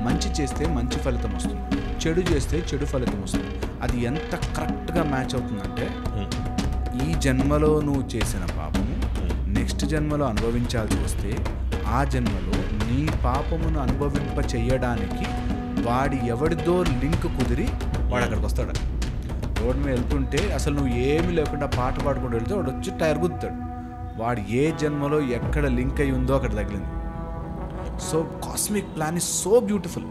మంచి చేస్తే మంచి ఫలితం వస్తుంది, చెడు చేస్తే చెడు ఫలితం వస్తుంది. అది ఎంత కరెక్ట్గా మ్యాచ్ అవుతుందంటే ఈ జన్మలో నువ్వు చేసిన పాపము నెక్స్ట్ జన్మలో అనుభవించాల్సి వస్తే ఆ జన్మలో నీ పాపమును అనుభవింప చెయ్యడానికి వాడి ఎవడిదో లింక్ కుదిరి వాడు అక్కడికి వస్తాడు. రోడ్డు మీద వెళ్తుంటే అసలు నువ్వు ఏమీ లేకుండా పాట పాడుకుంటూ వెళ్తే వాడు వచ్చి టైర్ గుద్దుతాడు. వాడు ఏ జన్మలో ఎక్కడ లింక్ అయి ఉందో అక్కడ తగిలింది. So cosmic plan is so beautiful.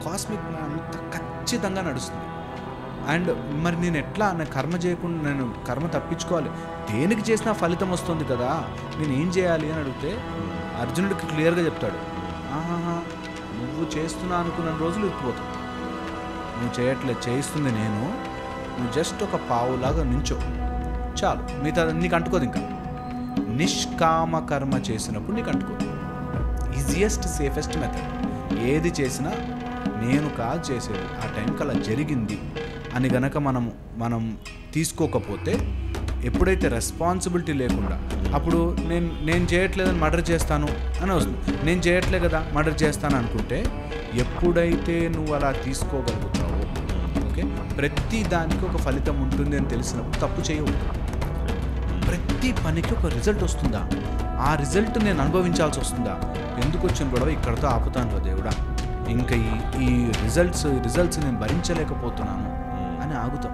Cosmic plan అంత ఖచ్చితంగా నడుస్తుంది. అండ్ మరి నేను ఎట్లా నా కర్మ చేయకుండా నేను కర్మ తప్పించుకోవాలి, దేనికి చేసినా ఫలితం వస్తుంది కదా, నేను ఏం చేయాలి అని అడిగితే అర్జునుడికి క్లియర్గా చెప్తాడు, ఆహాహా నువ్వు చేస్తున్నా అనుకున్న రోజులు ఇరికిపోతావు, నువ్వు చేయట్లేదు, చేయిస్తుంది నేను, నువ్వు జస్ట్ ఒక పావులాగా నించో చాలు, మిగతా నీకు అంటుకోదు. ఇంకా నిష్కామ కర్మ చేసినప్పుడు నీకు అంటుకోదు. Easiest safest method. ఏది చేసినా నేను కాదు చేసేది, ఆ టైంకి అలా జరిగింది అని గనక మనం తీసుకోకపోతే, ఎప్పుడైతే రెస్పాన్సిబిలిటీ లేకుండా అప్పుడు నేను చేయట్లేదని మర్డర్ చేస్తాను అని వస్తుంది, నేను చేయట్లే కదా మర్డర్ చేస్తాను అనుకుంటే, ఎప్పుడైతే నువ్వు అలా తీసుకోగలుగుతావో, ఓకే, ప్రతి దానికి ఒక ఫలితం ఉంటుంది అని తెలిసినప్పుడు తప్పు చేయవు. ప్రతి పనికి ఒక రిజల్ట్ వస్తుందా, ఆ రిజల్ట్ నేను అనుభవించాల్సి వస్తుందా, ఎందుకు వచ్చిన గొడవ ఇక్కడతో ఆపుతాను రా దేవుడా, ఇంకా ఈ రిజల్ట్స్ నేను భరించలేకపోతున్నాను అని ఆగుతాం.